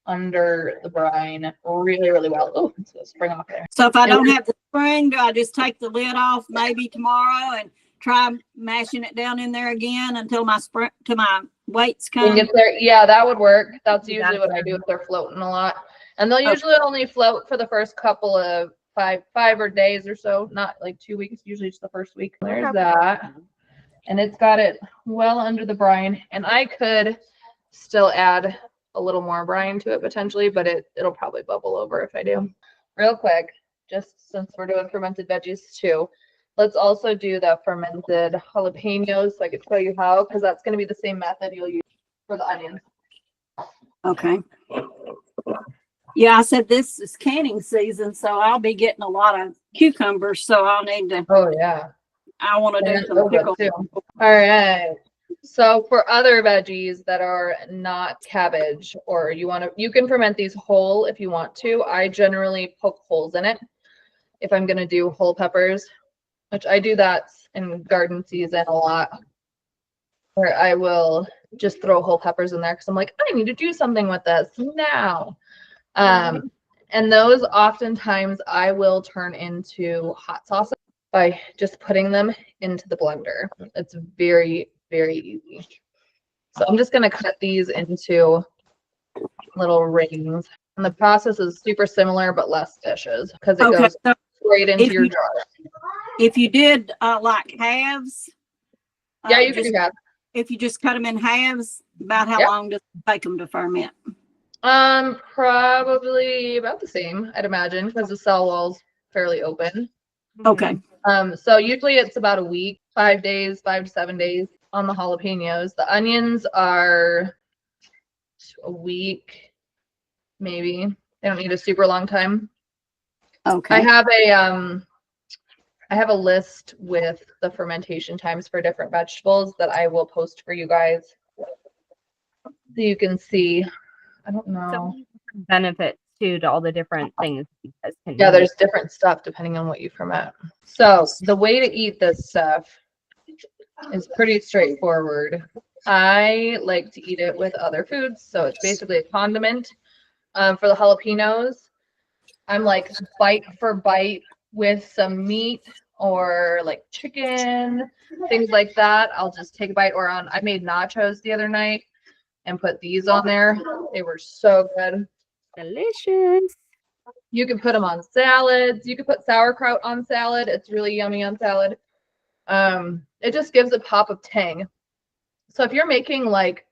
under the brine really, really well. Oh, it's gonna spring off there. So if I And don't have the spring, do I just take the lid off maybe tomorrow and try mashing it down in there again until my weights when come? it gets there, yeah, that would work. That's You usually got what I it. do if they're floating a lot. And they'll Okay. usually only float for the first couple of five or days or so, not like 2 weeks, usually just the first week. There's that. And it's got it well under the brine. And I could still add a little more brine to it potentially, but it'll probably bubble over if I do. Real quick, just since we're doing fermented veggies too, let's also do the fermented jalapeños so I could show you how, because that's going to be the same method you'll use for the onions. Okay. Yeah, I said this is canning season, so I'll be getting a lot of cucumbers. So I'll need to. Oh yeah. I want to do And some those pickle. too. All right. So for other veggies that are not cabbage, or you can ferment these whole if you want to. I generally poke holes in it if I'm gonna do whole peppers, which I do that in garden season a lot, where I will just throw whole peppers in there because I'm like, I need to do something with this now. And those oftentimes I will turn into hot sauce by just putting them into the blender. It's very, very easy. So I'm just going to cut these into little rings. And the process is super similar, but less dishes because it goes So straight into if your you- jar. if you did like halves, Yeah, you can do that. if you just cut them in halves, about how Yep. long does it take them to ferment? Probably about the same, I'd imagine, because the cell wall's fairly open. Okay. So usually it's about a week, 5 days, 5 to 7 days on the jalapenos. The onions are a week, maybe. They don't need a super long time. Okay. I have a list with the fermentation times for different vegetables that I will post for you guys so you can see. I don't So know. many benefits too to all the different things you guys can Yeah, do. there's different stuff depending on what you ferment. So the way to eat this stuff is pretty straightforward. I like to eat it with other foods, so it's basically a condiment. For the jalapenos, I'm like bite for bite with some meat or like chicken, things like that. I'll just take a bite. Or I made nachos the other night and put these on there. They were so good. Delicious. You can put them on salads. You can put sauerkraut on salad. It's really yummy on salad. It just gives a pop of tang. So if you're making like,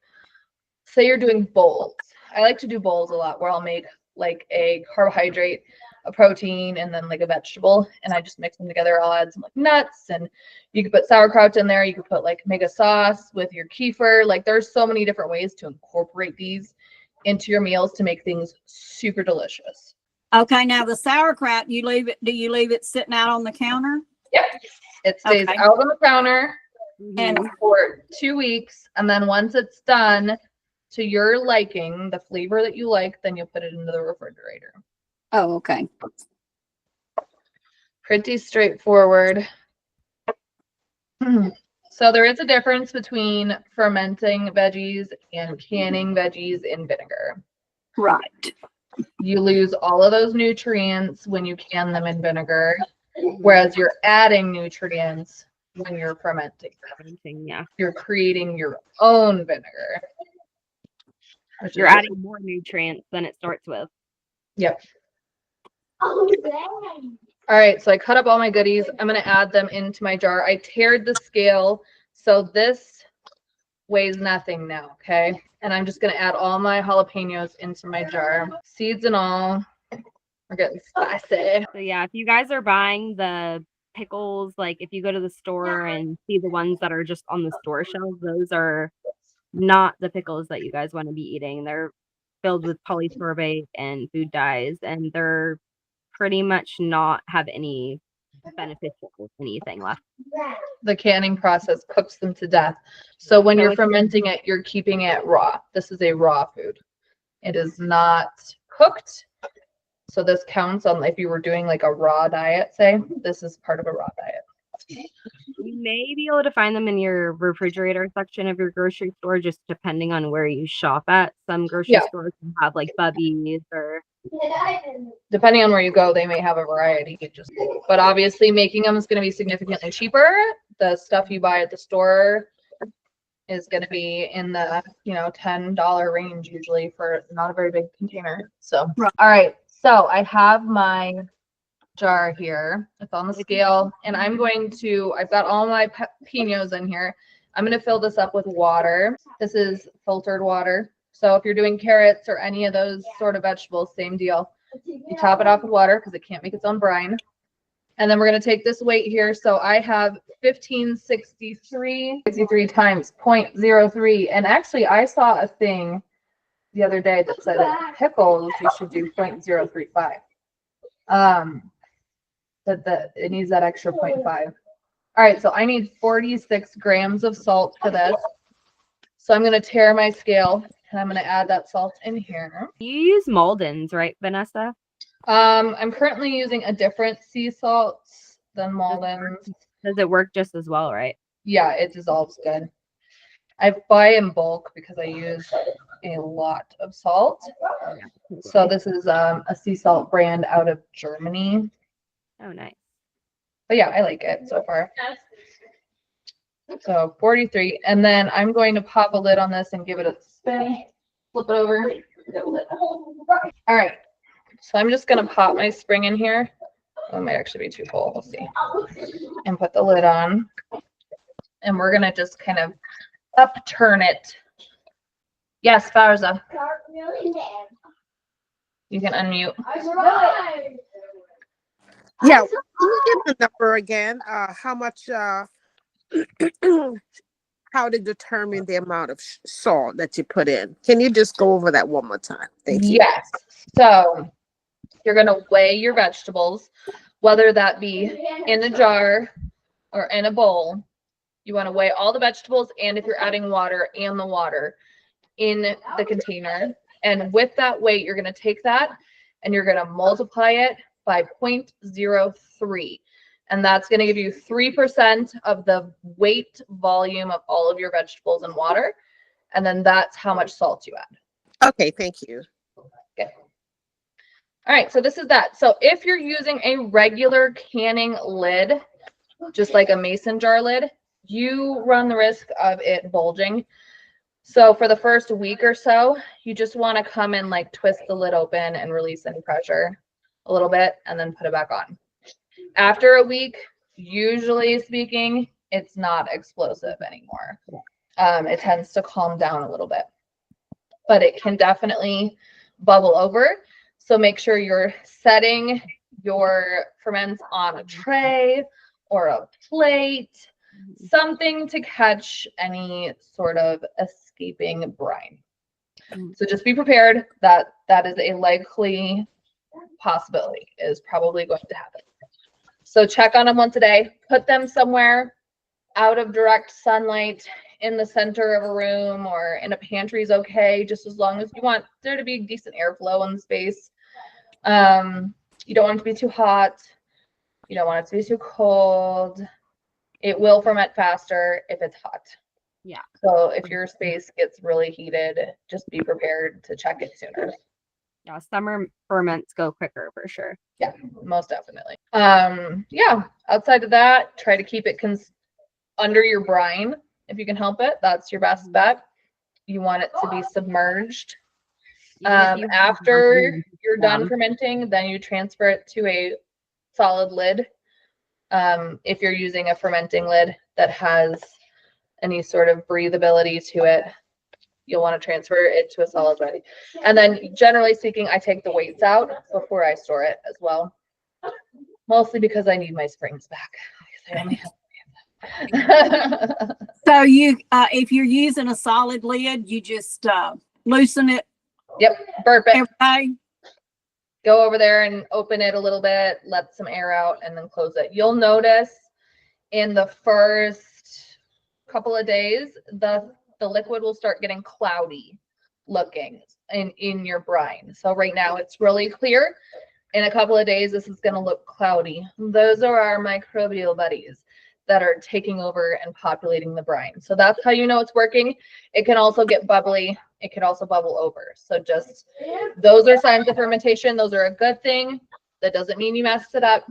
say you're doing bowls, I like to do bowls a lot where I'll make like a carbohydrate, a protein, and then like a vegetable, and I just mix them together. I'll add some like nuts, and you could put sauerkraut in there. You could put like mega sauce with your kefir. Like there's so many different ways to incorporate these into your meals to make things super delicious. Okay. Now the sauerkraut, do you leave it sitting out on the counter? Yep. It stays Okay. out on the counter And for 2 weeks, and then once it's done to your liking, the flavor that you like, then you'll put it into the refrigerator. oh, okay. Pretty straightforward. So there is a difference between fermenting veggies and canning veggies in vinegar. Right. You lose all of those nutrients when you can them in vinegar, whereas you're adding nutrients when you're fermenting. Yeah. You're creating your own vinegar. You're adding more nutrients than it starts with. Yep. All right, so I cut up all my goodies. I'm going to add them into my jar. I tared the scale, so this weighs nothing now, okay? And I'm just going to add all my jalapenos into my jar. Seeds and all. We're getting spicy. So yeah, if you guys are buying the pickles, like if you go to the store and see the ones that are just on the store shelf, those are not the pickles that you guys want to be eating. They're filled with polysorbate and food dyes, and they're pretty much not have any beneficial anything left. The canning process cooks them to death. So when you're fermenting it, you're keeping it raw. This is a raw food. It is not cooked. So this counts on if you were doing like a raw diet, say, this is part of a raw diet. You may be able to find them in your refrigerator section of your grocery store, just depending on where you shop at. Some grocery stores have like Bubbies or depending on where you go, they may have a variety. But obviously making them is going to be significantly cheaper. The stuff you buy at the store is going to be in the, $10 range usually for not a very big container. So, all right. So I have my jar here. It's on the scale, and I've got all my pepinos in here. I'm going to fill this up with water. This is filtered water. So if you're doing carrots or any of those sort of vegetables, same deal. You top it off with water because it can't make its own brine. And then we're going to take this weight here. So I have 1563 times 0.03. And actually I saw a thing the other day that said that pickles, you should do 0.035. That it needs that extra 0.5. All right, so I need 46 grams of salt for this. So I'm going to tare my scale and I'm going to add that salt in here. You use Malden's, right, Vanessa? I'm currently using a different sea salt than Malden's. Does it work just as well, right? Yeah, it dissolves good. I buy in bulk because I use a lot of salt. So this is a sea salt brand out of Germany. Oh, nice. But yeah, I like it so far. So 43. And then I'm going to pop a lid on this and give it a spin. Flip it over. All right. So I'm just going to pop my spring in here. Oh, it might actually be too full. We'll see. And put the lid on. And we're going to just kind of upturn it. Yes, Farza. You can unmute. Yeah, can you give the number again? How much, how to determine the amount of salt that you put in? Can you just go over that one more time? Thank you. Yes. So you're going to weigh your vegetables, whether that be in a jar or in a bowl. You want to weigh all the vegetables, and if you're adding water, and the water in the container. And with that weight, you're going to take that and you're going to multiply it by 0.03. And that's going to give you 3% of the weight volume of all of your vegetables and water. And then that's how much salt you add. Okay, thank you. Okay. All right, so this is that. So if you're using a regular canning lid, just like a mason jar lid, you run the risk of it bulging. So for the first week or so, you just want to come and like twist the lid open and release any pressure a little bit and then put it back on. After a week, usually speaking, it's not explosive anymore. It tends to calm down a little bit, but it can definitely bubble over. So make sure you're setting your ferments on a tray or a plate, something to catch any sort of escaping brine. So just be prepared that that is a likely possibility, is probably going to happen. So check on them once a day, put them somewhere out of direct sunlight, in the center of a room or in a pantry is okay, just as long as you want there to be decent airflow in the space. You don't want it to be too hot. You don't want it to be too cold. It will ferment faster if it's hot. Yeah. So if your space gets really heated, just be prepared to check it sooner. Yeah, summer ferments go quicker for sure. Yeah, most definitely. Yeah, outside of that, try to keep it under your brine if you can help it. That's your best bet. You want it to be submerged. After you're done fermenting, then you transfer it to a solid lid. If you're using a fermenting lid that has any sort of breathability to it, you'll want to transfer it to a solid lid. And then generally speaking, I take the weights out before I store it as well. Mostly because I need my springs back. I only have So you, if you're using a solid lid, you just loosen it. Yep, burp it. Every day. Go over there and open it a little bit, let some air out, and then close it. You'll notice in the first couple of days, the liquid will start getting cloudy looking. in your brine. So right now it's really clear. In a couple of days, this is going to look cloudy. Those are our microbial buddies that are taking over and populating the brine. So that's how you know it's working. It can also get bubbly. It can also bubble over. So just those are signs of fermentation. Those are a good thing. That doesn't mean you messed it up.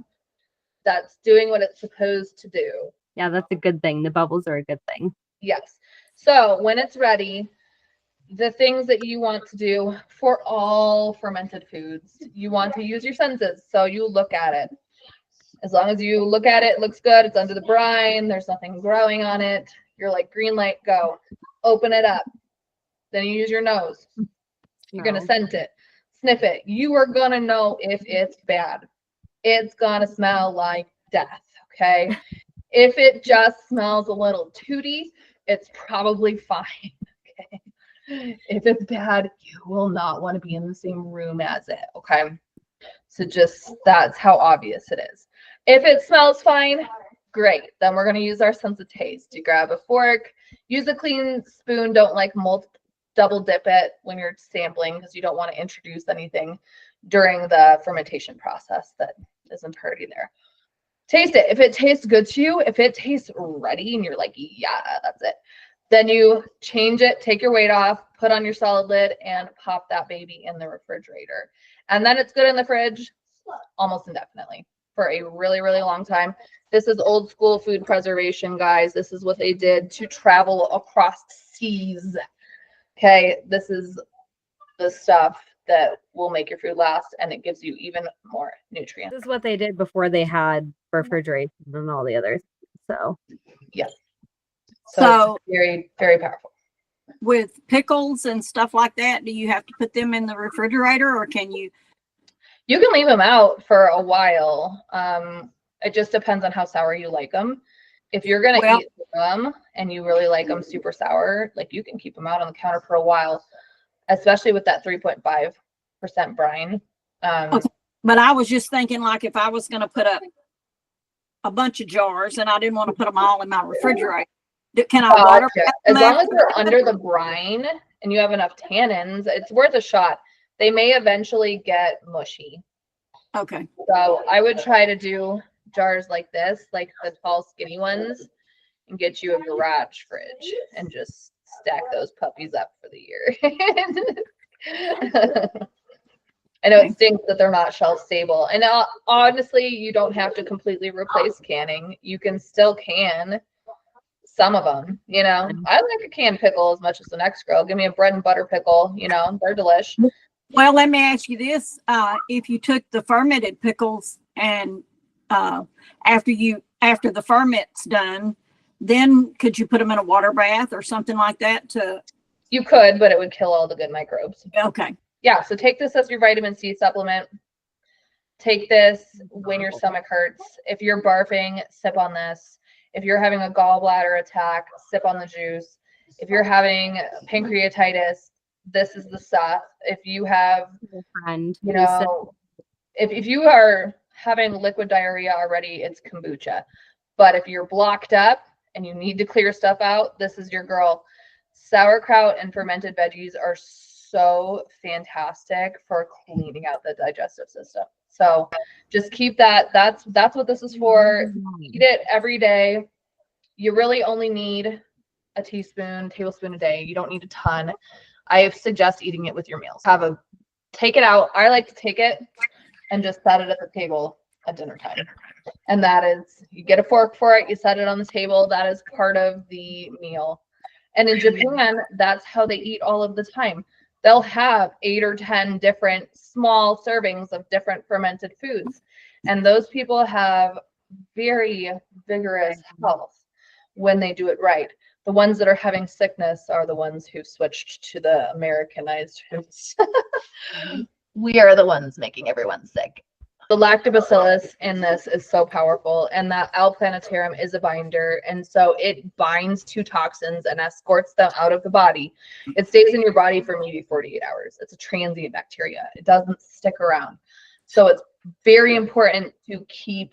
That's doing what it's supposed to do. Yeah, that's a good thing. The bubbles are a good thing. Yes. So when it's ready, the things that you want to do for all fermented foods, you want to use your senses. So you look at it. As long as you look at it, it looks good. It's under the brine. There's nothing growing on it. You're like, green light, go. Open it up. Then you use your nose. You're going to scent it. Sniff it. You are going to know if it's bad. It's going to smell like death, okay? If it just smells a little tooty, it's probably fine, okay? If it's bad, you will not want to be in the same room as it, okay? So just, that's how obvious it is. If it smells fine, great. Then we're going to use our sense of taste. You grab a fork, use a clean spoon. Don't like double dip it when you're sampling because you don't want to introduce anything during the fermentation process that isn't already there. Taste it. If it tastes good to you, if it tastes ready and you're like, yeah, that's it, then you change it, take your weight off, put on your solid lid, and pop that baby in the refrigerator. And then it's good in the fridge almost indefinitely for a really, really long time. This is old school food preservation, guys. This is what they did to travel across seas. Okay, this is the stuff that will make your food last, and it gives you even more nutrients. This is what they did before they had refrigeration and all the others. So yes. So it's very, very powerful. with pickles and stuff like that, do you have to put them in the refrigerator, or can you? You can leave them out for a while. It just depends on how sour you like them. If you're going to eat them and you really like them super sour, like you can keep them out on the counter for a while, especially with that 3.5% brine. Okay. But I was just thinking, like, if I was going to put up a bunch of jars and I didn't want to put them all in my refrigerator, can I water? As long as they're under the brine and you have enough tannins, it's worth a shot. They may eventually get mushy. Okay. So I would try to do jars like this, like the tall, skinny ones, and get you a garage fridge and just stack those puppies up for the year. I know it stinks that they're not shelf stable. And honestly, you don't have to completely replace canning. You can still can some of them, you know. I like a canned pickle as much as the next girl. Give me a bread and butter pickle, you know, they're delish. Well, let me ask you this. If you took the fermented pickles and after the ferment's done, then could you put them in a water bath or something like that to? You could, but it would kill all the good microbes. Okay. Yeah, so take this as your vitamin C supplement. Take this when your stomach hurts. If you're barfing, sip on this. If you're having a gallbladder attack, sip on the juice. If you're having pancreatitis, this is the stuff. If you have, you know, if you are having liquid diarrhea already, it's kombucha. But if you're blocked up and you need to clear stuff out, this is your girl. Sauerkraut and fermented veggies are so fantastic for cleaning out the digestive system. So just keep that. That's what this is for. Eat it every day. You really only need a tablespoon a day. You don't need a ton. I suggest eating it with your meals. Take it out. I like to take it and just set it at the table at dinner time. And that is, you get a fork for it, you set it on the table. That is part of the meal. And in Japan, that's how they eat all of the time. They'll have 8 or 10 different small servings of different fermented foods. And those people have very vigorous health when they do it right. The ones that are having sickness are the ones who've switched to the Americanized foods. We are the ones making everyone sick. The lactobacillus in this is so powerful, and that L-plantarum is a binder, and so it binds to toxins and escorts them out of the body. It stays in your body for maybe 48 hours. It's a transient bacteria. It doesn't stick around. So it's very important to keep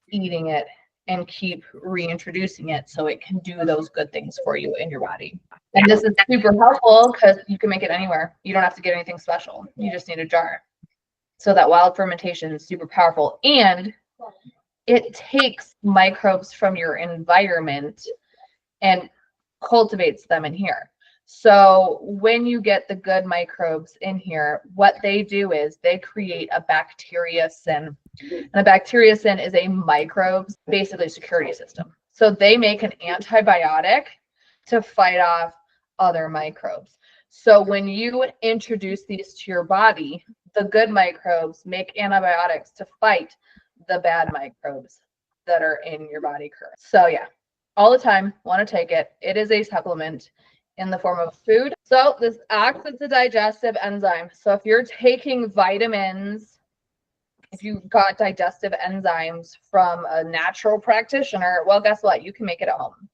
eating it and keep reintroducing it so it can do those good things for you in your body. And this is super helpful because you can make it anywhere. You don't have to get anything special. You just need a jar. So that wild fermentation is super powerful, and it takes microbes from your environment and cultivates them in here. So when you get the good microbes in here, what they do is they create a bacteriocin. And a bacteriocin is a microbe's basically security system. So they make an antibiotic to fight off other microbes. So when you introduce these to your body, the good microbes make antibiotics to fight the bad microbes that are in your body currently. So yeah, all the time, want to take it. It is a supplement in the form of food. So this acts as a digestive enzyme. So if you're taking vitamins, if you got digestive enzymes from a natural practitioner, well, guess what? You can make it at home.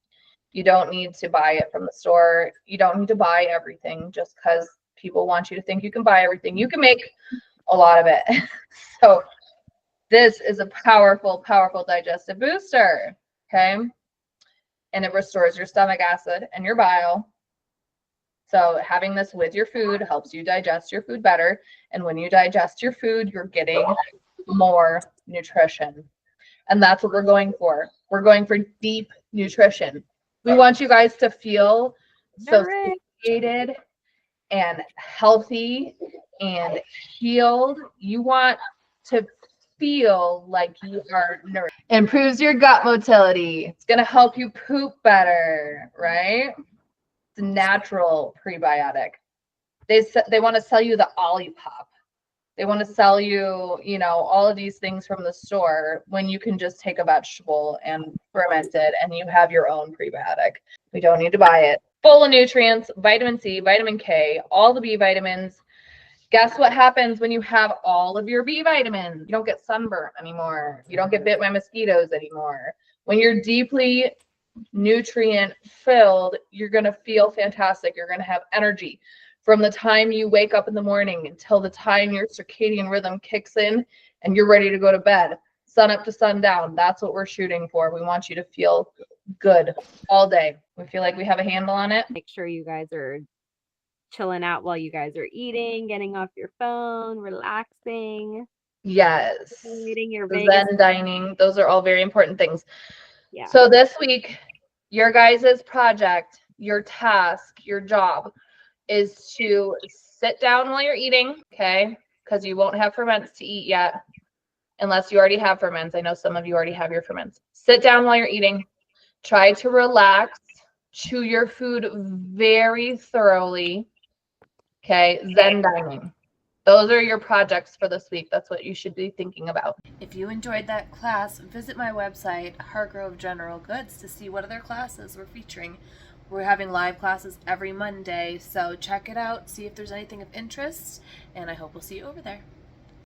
You don't need to buy it from the store. You don't need to buy everything just because people want you to think you can buy everything. You can make a lot of it. So this is a powerful, powerful digestive booster. Okay. And it restores your stomach acid and your bile. So having this with your food helps you digest your food better. And when you digest your food, you're getting more nutrition. And that's what we're going for. We're going for deep nutrition. We want you guys to feel satiated and healthy and healed. You want to feel like you are nourished. Improves your gut motility. It's going to help you poop better, right? It's a natural prebiotic. They want to sell you the Olipop. They want to sell you, you know, all of these things from the store when you can just take a vegetable and ferment it and you have your own prebiotic. We don't need to buy it. Full of nutrients, vitamin C, vitamin K, all the B vitamins. Guess what happens when you have all of your B vitamins? You don't get sunburn anymore. You don't get bit by mosquitoes anymore. When you're deeply nutrient filled, you're going to feel fantastic. You're going to have energy from the time you wake up in the morning until the time your circadian rhythm kicks in and you're ready to go to bed. Sun up to sundown. That's what we're shooting for. We want you to feel good all day. We feel like we have a handle on it. Make sure you guys are chilling out while you guys are eating, getting off your phone, relaxing. Yes. Eating your Zen dining. Those are all very important things. Yeah. So this week, your guys' project, your task, your job is to sit down while you're eating, okay? Because you won't have ferments to eat yet, unless you already have ferments. I know some of you already have your ferments. Sit down while you're eating. Try to relax. Chew your food very thoroughly, okay? Zen dining. Those are your projects for this week. That's what you should be thinking about. If you enjoyed that class, visit my website, Hargrove General Goods, to see what other classes we're featuring. We're having live classes every Monday, so check it out, see if there's anything of interest, and I hope we'll see you over there.